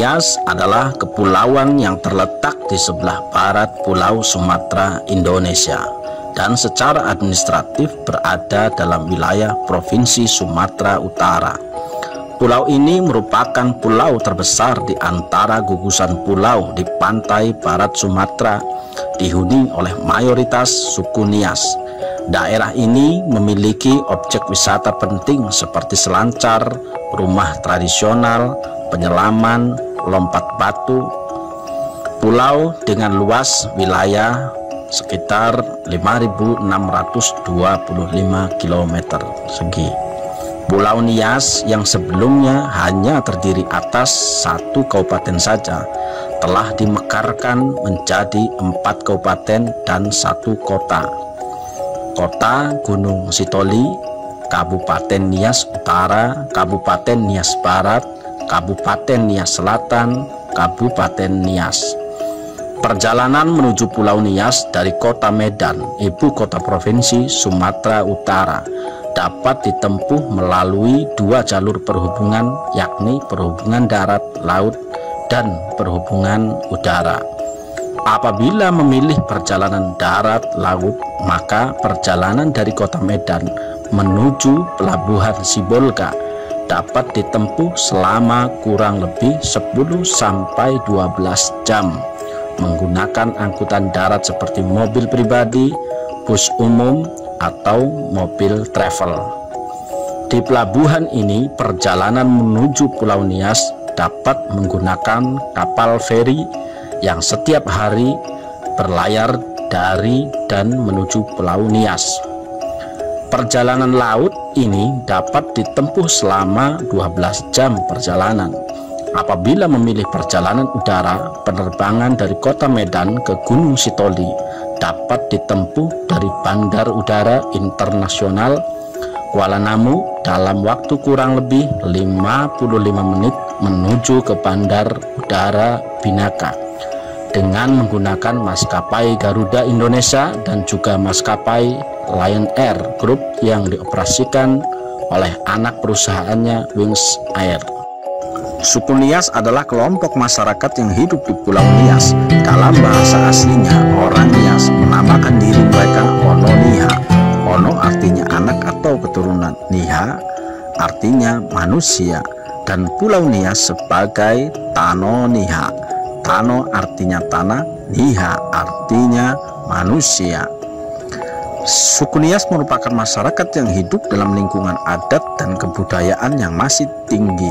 Nias adalah kepulauan yang terletak di sebelah barat Pulau Sumatera, Indonesia, dan secara administratif berada dalam wilayah Provinsi Sumatera Utara. Pulau ini merupakan pulau terbesar di antara gugusan pulau di pantai barat Sumatera, dihuni oleh mayoritas suku Nias. Daerah ini memiliki objek wisata penting seperti selancar, rumah tradisional, penyelaman, lompat batu. Pulau dengan luas wilayah sekitar 5.625 km persegi. Pulau Nias yang sebelumnya hanya terdiri atas satu kabupaten saja telah dimekarkan menjadi 4 kabupaten dan 1 kota. Kota Gunung Sitoli, Kabupaten Nias Utara, Kabupaten Nias Barat, Kabupaten Nias Selatan, Kabupaten Nias. Perjalanan menuju Pulau Nias dari Kota Medan, ibu kota Provinsi Sumatera Utara, dapat ditempuh melalui 2 jalur perhubungan, yakni perhubungan darat, laut, dan perhubungan udara. Apabila memilih perjalanan darat laut, maka perjalanan dari Kota Medan menuju Pelabuhan Sibolga dapat ditempuh selama kurang lebih 10 sampai 12 jam menggunakan angkutan darat seperti mobil pribadi, bus umum, atau mobil travel. Di pelabuhan ini, perjalanan menuju Pulau Nias dapat menggunakan kapal feri yang setiap hari berlayar dari dan menuju Pulau Nias. Perjalanan laut ini dapat ditempuh selama 12 jam perjalanan. Apabila memilih perjalanan udara, penerbangan dari Kota Medan ke Gunung Sitoli dapat ditempuh dari Bandar Udara Internasional Kuala Namu dalam waktu kurang lebih 55 menit menuju ke Bandar Udara Binaka dengan menggunakan maskapai Garuda Indonesia dan juga maskapai Lion Air Group yang dioperasikan oleh anak perusahaannya Wings Air. Suku Nias adalah kelompok masyarakat yang hidup di Pulau Nias. Dalam bahasa aslinya, orang Nias menamakan diri mereka Ono Niha. Ono artinya anak atau keturunan, Niha artinya manusia, dan Pulau Nias sebagai Tano Niha. Tano artinya tanah, Niha artinya manusia. Suku Nias merupakan masyarakat yang hidup dalam lingkungan adat dan kebudayaan yang masih tinggi.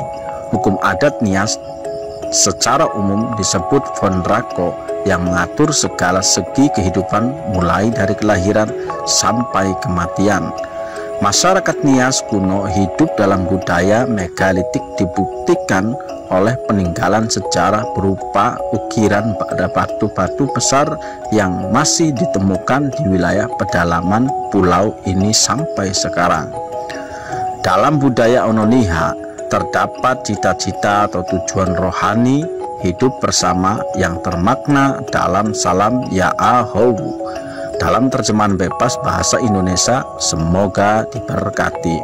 Hukum adat Nias secara umum disebut Fondrako yang mengatur segala segi kehidupan mulai dari kelahiran sampai kematian. Masyarakat Nias kuno hidup dalam budaya megalitik dibuktikan oleh peninggalan sejarah berupa ukiran pada batu-batu besar yang masih ditemukan di wilayah pedalaman pulau ini sampai sekarang. Dalam budaya Ono Niha terdapat cita-cita atau tujuan rohani hidup bersama yang termakna dalam salam Ya'ahowu. Dalam terjemahan bebas bahasa Indonesia, semoga diberkati.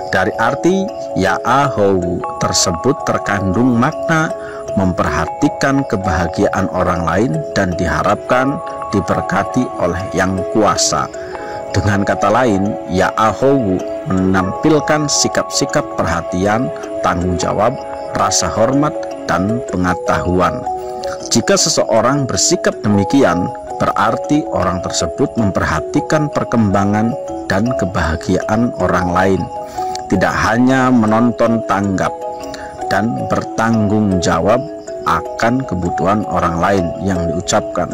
Dari arti Ya'ahowu tersebut terkandung makna memperhatikan kebahagiaan orang lain dan diharapkan diberkati oleh Yang Kuasa. Dengan kata lain, Ya'ahowu menampilkan sikap-sikap perhatian, tanggung jawab, rasa hormat, dan pengetahuan. Jika seseorang bersikap demikian, berarti orang tersebut memperhatikan perkembangan dan kebahagiaan orang lain, tidak hanya menonton tanggap dan bertanggung jawab akan kebutuhan orang lain yang diucapkan.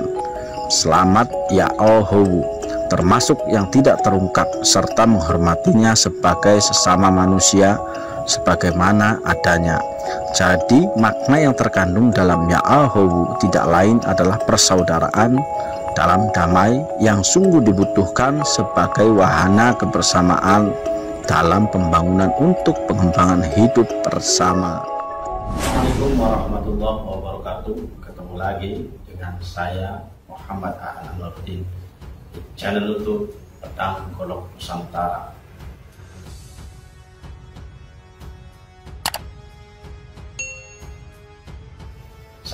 Selamat Ya'ahowu, termasuk yang tidak terungkap, serta menghormatinya sebagai sesama manusia sebagaimana adanya. Jadi makna yang terkandung dalam Ya'ahowu tidak lain adalah persaudaraan dalam damai yang sungguh dibutuhkan sebagai wahana kebersamaan dalam pembangunan untuk pengembangan hidup bersama. Assalamualaikum warahmatullahi wabarakatuh. Ketemu lagi dengan saya Muhammad Ahmad di channel YouTube Pedang Golok Nusantara.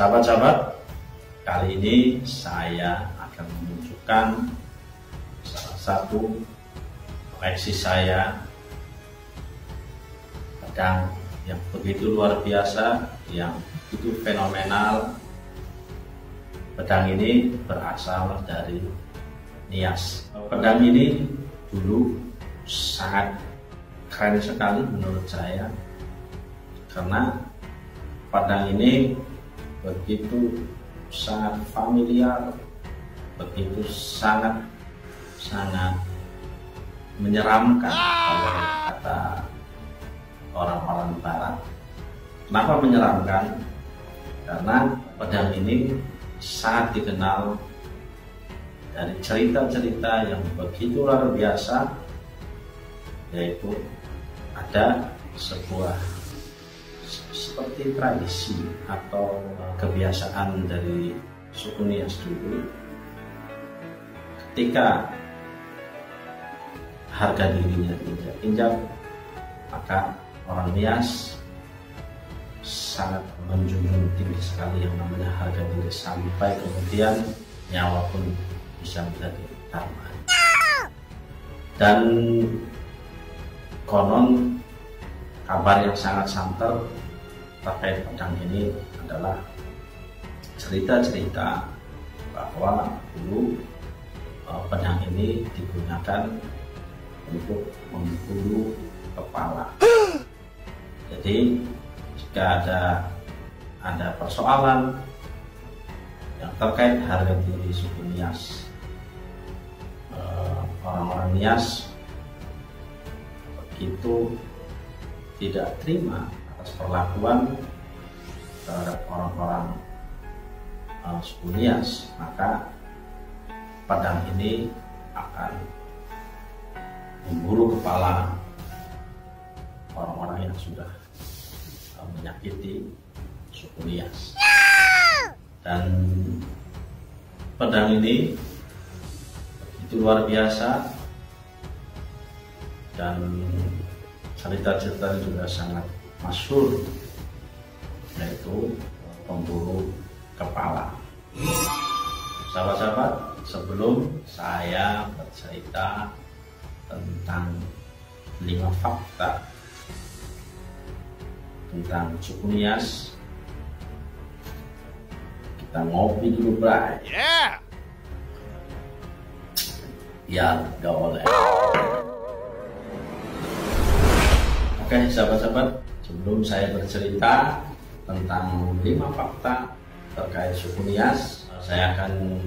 sahabat-sahabat, kali ini saya akan menunjukkan salah satu koleksi saya pedang yang begitu luar biasa, yang begitu fenomenal. Pedang ini berasal dari Nias. Pedang ini dulu sangat keren sekali menurut saya, karena pedang ini begitu sangat familiar, begitu sangat menyeramkan kalau kata orang-orang barat. Kenapa menyeramkan? Karena pedang ini sangat dikenal dari cerita-cerita yang begitu luar biasa, yaitu ada sebuah seperti tradisi atau kebiasaan dari suku Nias dulu. Ketika harga dirinya injak, maka orang Nias sangat menjunjung tinggi sekali yang namanya harga diri, sampai kemudian nyawa pun bisa menjadi taruhan. Dan konon kabar yang sangat santer terkait pedang ini adalah cerita-cerita bahwa dulu pedang ini digunakan untuk membunuh kepala. Jadi jika ada persoalan yang terkait harga diri suku Nias, orang-orang Nias begitu tidak terima atas perlakuan terhadap orang-orang suku Nias, maka pedang ini akan memburu kepala orang-orang yang sudah menyakiti suku Nias. Dan pedang ini itu luar biasa, dan cerita-cerita juga sangat masyhur, yaitu pemburu kepala. Sahabat-sahabat, sebelum saya bercerita tentang 5 fakta tentang suku Nias, kita ngopi dulu, bray. Ya, gak boleh. Oke, sahabat-sahabat, sebelum saya bercerita tentang 5 fakta terkait suku Nias, saya akan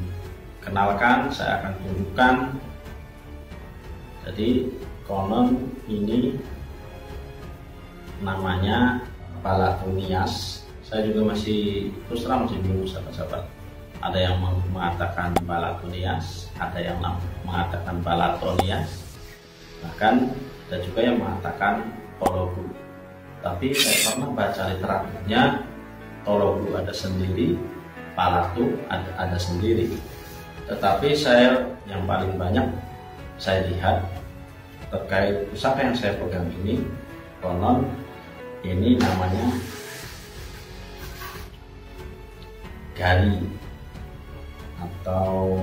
kenalkan, saya akan tunjukkan. Jadi konon ini namanya Balatu Nias. Saya juga masih terus terang masih bingung, sahabat-sahabat. Ada yang mengatakan Balatu Nias, ada yang mengatakan Balato Nias, bahkan ada juga yang mengatakan Tologu. Tapi saya pernah baca literaturnya, Tologu ada sendiri, Balatu ada sendiri. Tetapi saya yang paling banyak saya lihat terkait pusaka yang saya pegang ini, konon ini namanya Gari atau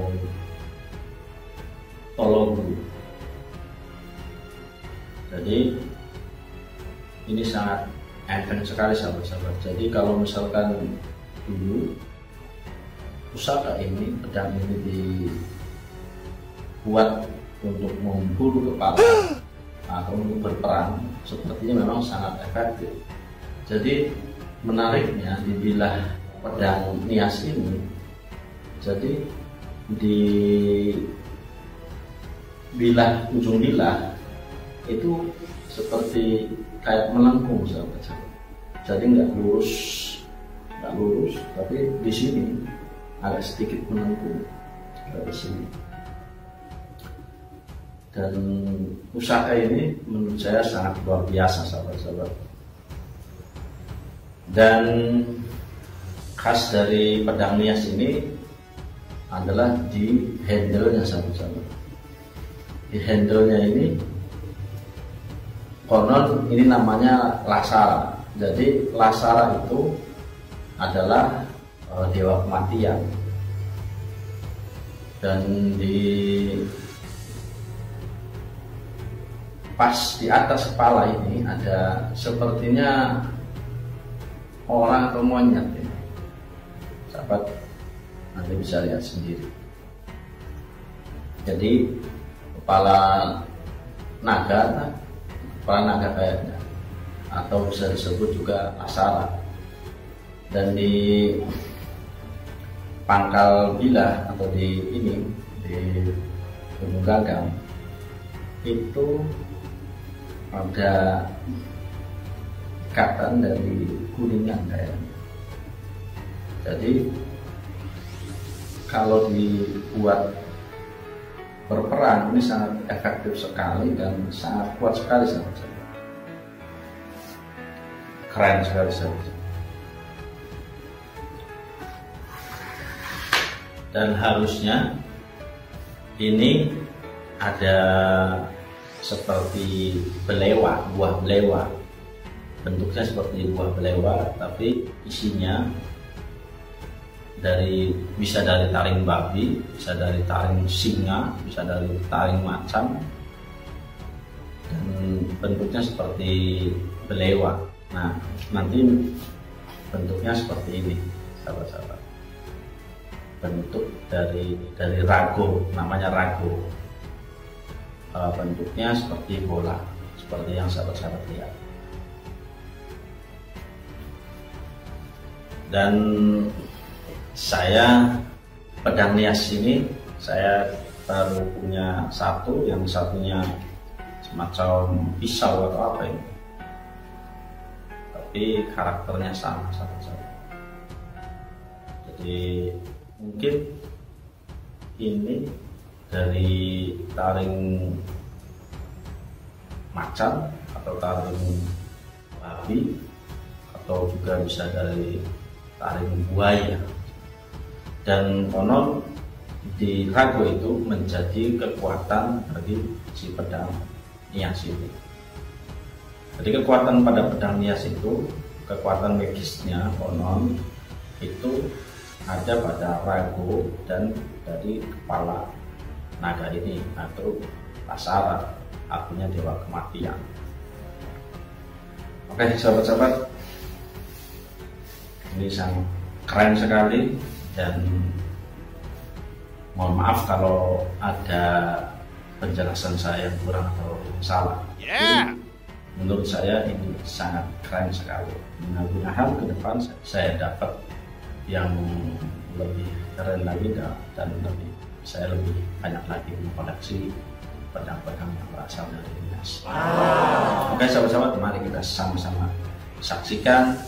Tologu. Jadi ini sangat enteng sekali, sahabat-sahabat. Jadi kalau misalkan dulu pusaka ini, pedang ini dibuat untuk memburu kepala atau untuk berperang, sepertinya memang sangat efektif. Jadi menariknya dibilah pedang Nias ini, jadi di bilah, ujung bilah itu seperti kayak melengkung, sahabat-sahabat. Jadi nggak lurus, tapi di sini agak sedikit melengkung dari sini. Dan pusaka ini menurut saya sangat luar biasa, sahabat-sahabat. Dan khas dari pedang Nias ini adalah di handle-nya, sahabat-sahabat. Di handle-nya ini konon ini namanya lasara. Jadi lasara itu adalah dewa kematian. Dan pas di atas kepala ini ada sepertinya orang atau monyet ini. Sahabat nanti bisa lihat sendiri. Jadi kepala naga kayaknya, atau bisa disebut juga Asara. Dan di pangkal bilah atau di Gunung Gagang itu ada ikatan dari kuningan kayaknya. Jadi kalau dibuat berperang ini sangat efektif sekali dan sangat kuat sekali, sahabat-sahabat. Keren sekali, sahabat. Dan harusnya ini ada seperti belewa, buah belewa. Bentuknya seperti buah belewa, tapi isinya bisa dari taring babi, bisa dari taring singa, bisa dari taring macan, dan bentuknya seperti belewa. Nah, nanti bentuknya seperti ini, sahabat-sahabat. Bentuk dari rago, namanya rago. Bentuknya seperti bola, seperti yang sahabat-sahabat lihat. Dan saya pedang nias ini saya baru punya satu, yang satunya semacam pisau atau apa ini, tapi karakternya sama, sahabat-sahabat. Jadi mungkin ini dari taring macan atau taring babi, atau juga bisa dari taring buaya. Dan konon di rago itu menjadi kekuatan bagi si pedang nias ini. Jadi kekuatan pada pedang nias itu, kekuatan magisnya konon itu ada pada rago dan dari kepala naga ini atau Asara, artinya dewa kematian. Oke, sahabat-sahabat, ini sangat keren sekali, dan mohon maaf kalau ada penjelasan saya yang kurang atau salah. Menurut saya ini sangat keren sekali. Mudah-mudahan ke depan saya dapat yang lebih keren lagi, dan saya lebih banyak lagi mengkoleksi pedang-pedang yang berasal dari nias. Oke, sahabat-sahabat, mari kita sama-sama saksikan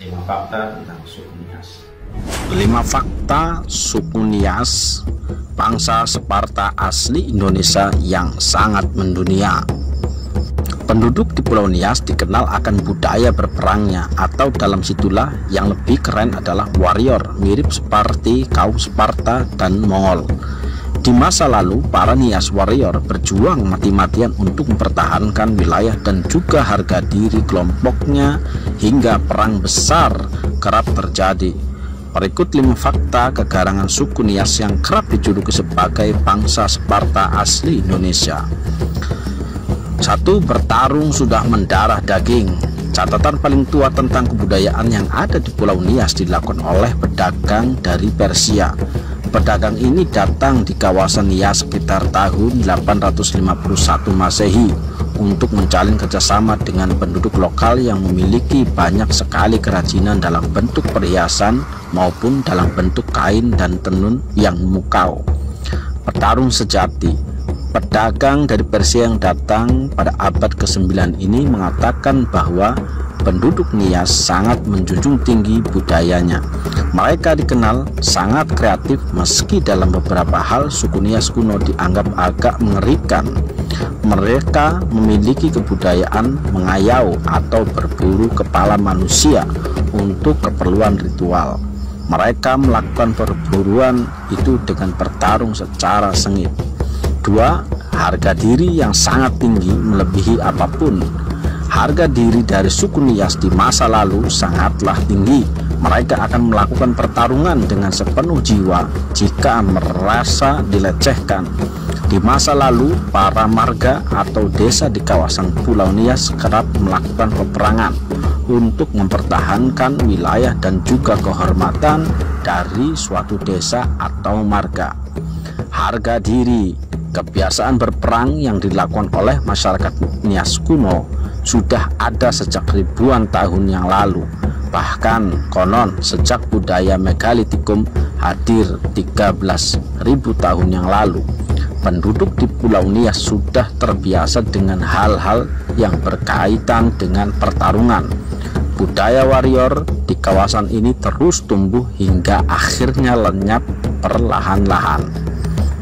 5 fakta tentang suku nias. 5 fakta suku nias, bangsa Sparta asli Indonesia yang sangat mendunia. Penduduk di Pulau Nias dikenal akan budaya berperangnya, atau dalam situlah yang lebih keren adalah warrior, mirip seperti kaum Sparta dan Mongol. Di masa lalu, para Nias warrior berjuang mati-matian untuk mempertahankan wilayah dan juga harga diri kelompoknya, hingga perang besar kerap terjadi. Berikut 5 fakta kegarangan suku Nias yang kerap dijuluki sebagai bangsa Sparta asli Indonesia. 1. Bertarung sudah mendarah daging. Catatan paling tua tentang kebudayaan yang ada di Pulau Nias dilakukan oleh pedagang dari Persia. Pedagang ini datang di kawasan Nias sekitar tahun 851 Masehi untuk menjalin kerjasama dengan penduduk lokal yang memiliki banyak sekali kerajinan dalam bentuk perhiasan maupun dalam bentuk kain dan tenun yang memukau. Petarung sejati. Pedagang dari Persia yang datang pada abad ke-9 ini mengatakan bahwa penduduk Nias sangat menjunjung tinggi budayanya. Mereka dikenal sangat kreatif, meski dalam beberapa hal suku Nias kuno dianggap agak mengerikan. Mereka memiliki kebudayaan mengayau atau berburu kepala manusia untuk keperluan ritual. Mereka melakukan perburuan itu dengan bertarung secara sengit. 2. Harga diri yang sangat tinggi melebihi apapun. Harga diri dari suku Nias di masa lalu sangatlah tinggi. Mereka akan melakukan pertarungan dengan sepenuh jiwa jika merasa dilecehkan. Di masa lalu, para marga atau desa di kawasan Pulau Nias kerap melakukan peperangan untuk mempertahankan wilayah dan juga kehormatan dari suatu desa atau marga. Harga diri, kebiasaan berperang yang dilakukan oleh masyarakat Nias kuno sudah ada sejak ribuan tahun yang lalu. Bahkan konon sejak budaya megalitikum hadir 13.000 tahun yang lalu, penduduk di Pulau Nias sudah terbiasa dengan hal-hal yang berkaitan dengan pertarungan. Budaya warrior di kawasan ini terus tumbuh hingga akhirnya lenyap perlahan-lahan.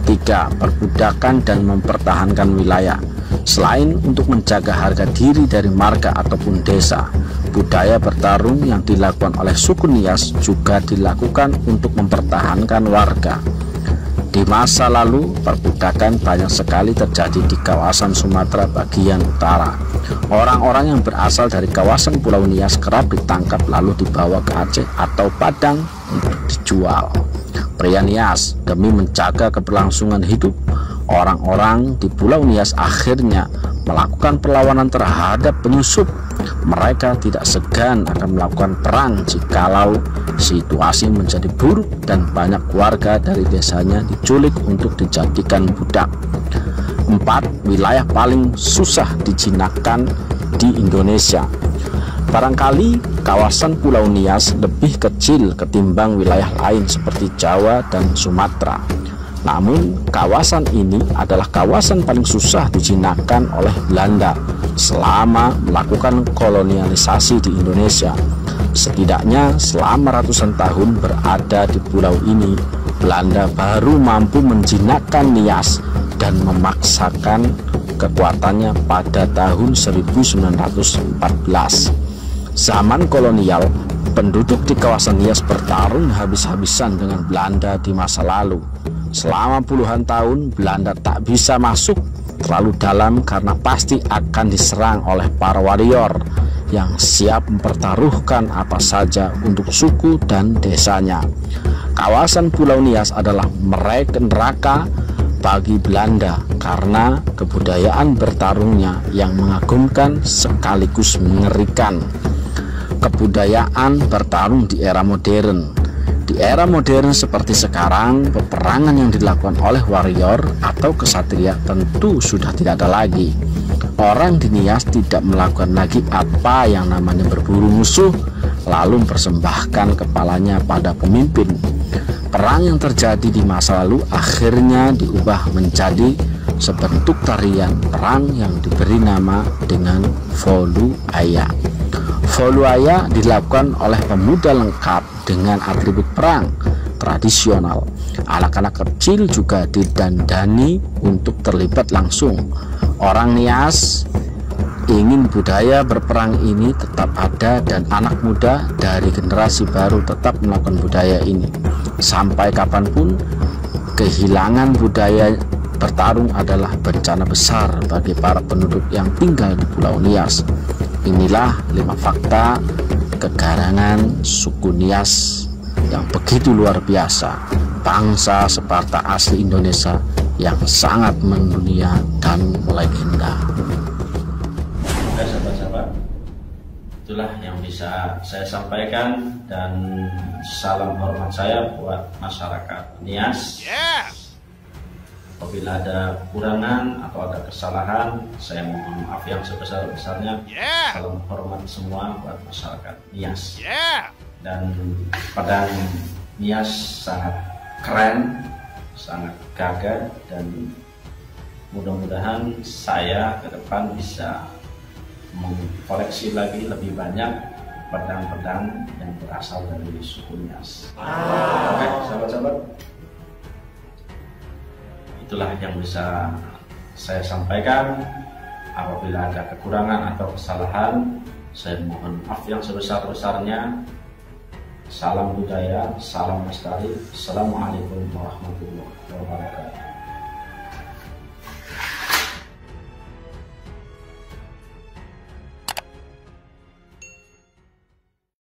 3. Perbudakan dan mempertahankan wilayah. Selain untuk menjaga harga diri dari marga ataupun desa, budaya bertarung yang dilakukan oleh suku Nias juga dilakukan untuk mempertahankan warga. Di masa lalu, perbudakan banyak sekali terjadi di kawasan Sumatera bagian utara. Orang-orang yang berasal dari kawasan Pulau Nias kerap ditangkap lalu dibawa ke Aceh atau Padang untuk dijual. Pria Nias demi menjaga keberlangsungan hidup, orang-orang di Pulau Nias akhirnya melakukan perlawanan terhadap penyusup. Mereka tidak segan akan melakukan perang jikalau situasi menjadi buruk dan banyak warga dari desanya diculik untuk dijadikan budak. 4. Wilayah paling susah dijinakkan di Indonesia. Barangkali kawasan Pulau Nias lebih kecil ketimbang wilayah lain seperti Jawa dan Sumatera. Namun kawasan ini adalah kawasan paling susah dijinakkan oleh Belanda selama melakukan kolonialisasi di Indonesia. Setidaknya selama ratusan tahun berada di pulau ini, Belanda baru mampu menjinakkan Nias dan memaksakan kekuatannya pada tahun 1914. Zaman kolonial, penduduk di kawasan Nias bertarung habis-habisan dengan Belanda di masa lalu. Selama puluhan tahun, Belanda tak bisa masuk terlalu dalam karena pasti akan diserang oleh para warrior yang siap mempertaruhkan apa saja untuk suku dan desanya. Kawasan Pulau Nias adalah neraka bagi Belanda karena kebudayaan bertarungnya yang mengagumkan sekaligus mengerikan. Kebudayaan bertarung di era modern. Di era modern seperti sekarang, peperangan yang dilakukan oleh warrior atau kesatria tentu sudah tidak ada lagi. Orang di Nias tidak melakukan lagi apa yang namanya berburu musuh lalu mempersembahkan kepalanya pada pemimpin. Perang yang terjadi di masa lalu akhirnya diubah menjadi sebentuk tarian perang yang diberi nama dengan Voluaya. Voluaya dilakukan oleh pemuda lengkap dengan atribut perang tradisional. Anak-anak kecil juga didandani untuk terlibat langsung. Orang Nias ingin budaya berperang ini tetap ada dan anak muda dari generasi baru tetap melakukan budaya ini. Sampai kapanpun, kehilangan budaya bertarung adalah bencana besar bagi para penduduk yang tinggal di Pulau Nias. Inilah 5 fakta kegarangan suku Nias yang begitu luar biasa, bangsa Sparta asli Indonesia yang sangat mendunia dan melegenda. Oke sahabat-sahabat, itulah yang bisa saya sampaikan, dan salam hormat saya buat masyarakat Nias. Apabila ada kekurangan atau ada kesalahan, saya mohon maaf yang sebesar-besarnya. Salam hormat semua buat masyarakat Nias. Dan Padang Nias sangat keren, sangat gagah, dan mudah-mudahan saya ke depan bisa mengkoleksi lagi lebih banyak pedang-pedang yang berasal dari suku Nias. Oke sahabat-sahabat, itulah yang bisa saya sampaikan. Apabila ada kekurangan atau kesalahan, saya mohon maaf yang sebesar-besarnya. Salam budaya, salam lestari. Assalamualaikum warahmatullahi wabarakatuh.